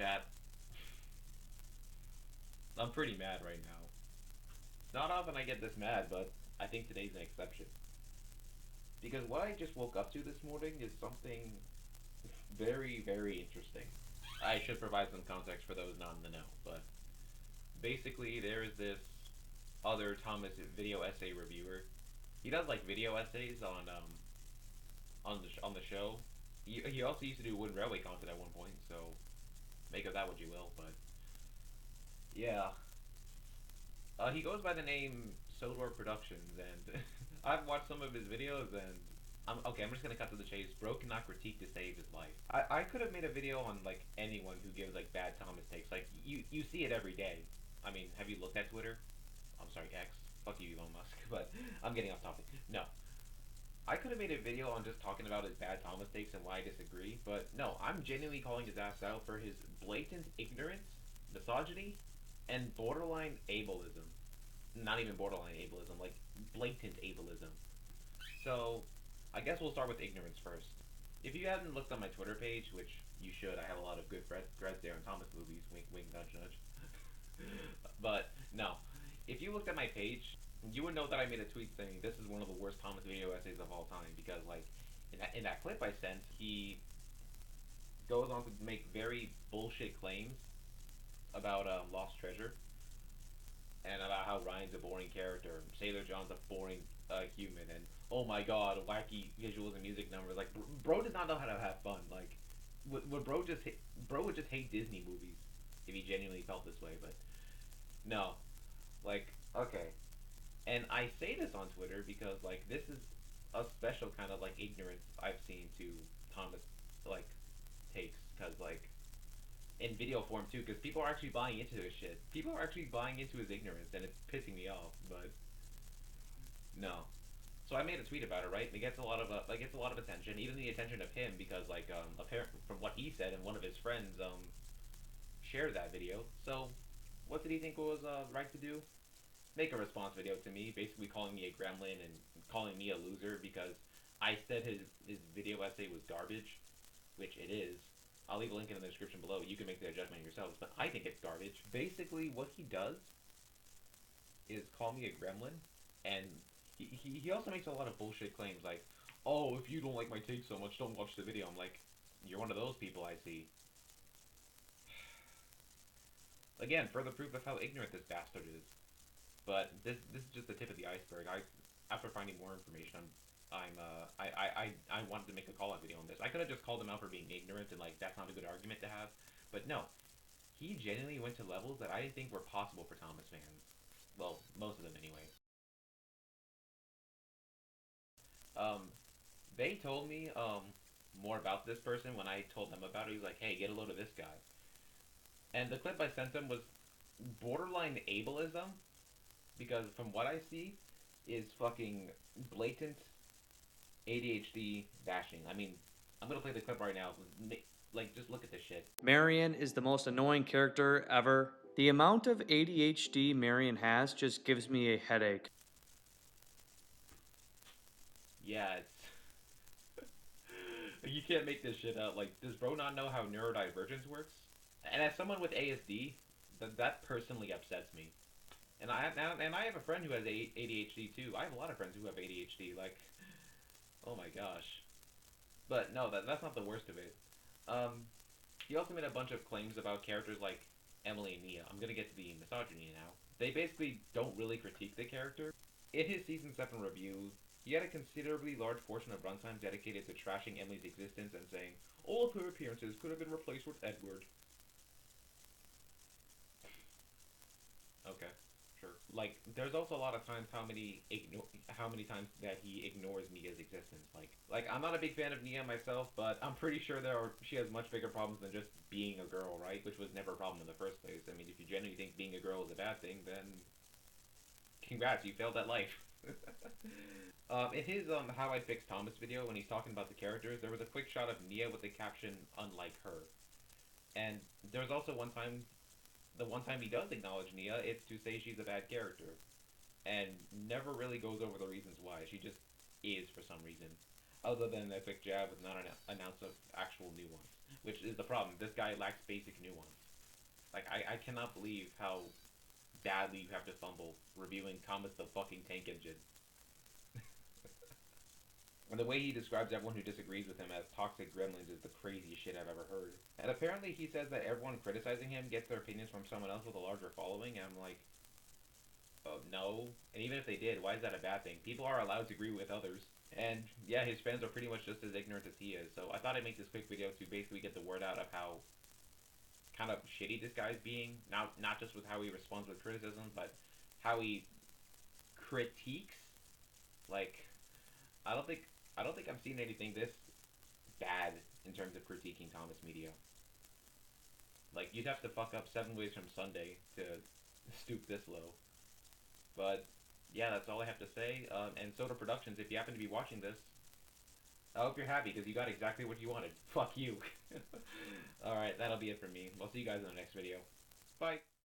chat. I'm pretty mad right now. Not often I get this mad, but I think today's an exception. Because what I just woke up to this morning is something very, very interesting. I should provide some context for those not in the know, but basically there is this other Thomas video essay reviewer. He does like video essays on the show. He also used to do wooden railway content at one point, so make of that what you will. But yeah, he goes by the name SodorProductions, and I've watched some of his videos, and I'm just gonna cut to the chase. Bro cannot critique to save his life. I could have made a video on like anyone who gives like bad Thomas takes. Like you see it every day. I mean, have you looked at Twitter? I'm sorry, X. Fuck you, Elon Musk. But I'm getting off topic. No, I could have made a video on just talking about his bad Thomas takes and why I disagree, but no, I'm genuinely calling his ass out for his blatant ignorance, misogyny, and borderline ableism. Not even borderline ableism, like blatant ableism. So, I guess we'll start with ignorance first. If you haven't looked on my Twitter page, which you should, I have a lot of good threads there on Thomas movies, wink wink, nudge nudge. But no, if you looked at my page, you would know that I made a tweet saying this is one of the worst Thomas video essays of all time because like in that clip I sent, he goes on to make very bullshit claims about Lost Treasure and about how Ryan's a boring character, Sailor John's a boring human, and oh my god, wacky visuals and music numbers. Like, bro does not know how to have fun. Like, would bro would just hate Disney movies if he genuinely felt this way. But no, like, okay, and I say this on Twitter because like this is a special kind of like ignorance I've seen to Thomas like takes because like in video form too because people are actually buying into his shit. People are actually buying into his ignorance and it's pissing me off. But no. So I made a tweet about it, right? It gets a lot of attention, even the attention of him because like apparently from what he said and one of his friends shared that video. So what did he think was right to do? Make a response video to me, basically calling me a gremlin and calling me a loser because I said his video essay was garbage, which it is. I'll leave a link in the description below. You can make the judgment yourselves, but I think it's garbage. Basically, what he does is call me a gremlin, and he also makes a lot of bullshit claims like, "Oh, if you don't like my take so much, don't watch the video." I'm like, "You're one of those people I see." Again, further proof of how ignorant this bastard is. But this is just the tip of the iceberg. After finding more information, I wanted to make a call out video on this. I could have just called him out for being ignorant and like that's not a good argument to have, but no, he genuinely went to levels that I didn't think were possible for Thomas fans. Well, most of them anyway. Um, they told me more about this person when I told them about it. He was like, "Hey, get a load of this guy," and the clip I sent them was borderline ableism because from what I see is fucking blatant ADHD bashing. I mean, I'm gonna play the clip right now. Like, just look at this shit. Marion is the most annoying character ever. The amount of ADHD Marion has just gives me a headache. Yeah, it's you can't make this shit out. Like, does bro not know how neurodivergence works? And as someone with ASD, that personally upsets me. And I have a friend who has ADHD too. I have a lot of friends who have ADHD. Like, oh my gosh. But no, that's not the worst of it. Um, he also made a bunch of claims about characters like Emily and Nia. I'm gonna get to the misogyny now. They basically don't really critique the character. In his season 7 review, he had a considerably large portion of runtime dedicated to trashing Emily's existence and saying all of her appearances could have been replaced with Edward. Okay, sure. Like, there's also a lot of times how many times that he ignores Nia's existence. Like I'm not a big fan of Nia myself, but I'm pretty sure she has much bigger problems than just being a girl, right? Which was never a problem in the first place. I mean, if you genuinely think being a girl is a bad thing, then congrats, you failed at life. In his How I Fixed Thomas video, when he's talking about the characters, there was a quick shot of Nia with the caption "Unlike her," and there's also the one time he does acknowledge Nia, it's to say she's a bad character, and never really goes over the reasons why. She just is for some reason, other than a quick jab with not an ounce of actual nuance. which is the problem. This guy lacks basic nuance. Like, I cannot believe how badly you have to fumble reviewing Thomas the fucking Tank Engine. And the way he describes everyone who disagrees with him as toxic gremlins is the craziest shit I've ever heard. And apparently he says that everyone criticizing him gets their opinions from someone else with a larger following, and I'm like, no. And even if they did, why is that a bad thing? People are allowed to agree with others. And yeah, his fans are pretty much just as ignorant as he is. So I thought I'd make this quick video to basically get the word out of how kind of shitty this guy's being. Not just with how he responds with criticism, but how he critiques. Like, I don't think I don't think I've seen anything this bad in terms of critiquing Thomas Media. Like, you'd have to fuck up 7 ways from Sunday to stoop this low. But yeah, that's all I have to say. And SodorProductions, if you happen to be watching this, I hope you're happy because you got exactly what you wanted. Fuck you. Alright, that'll be it for me. I'll see you guys in the next video. Bye.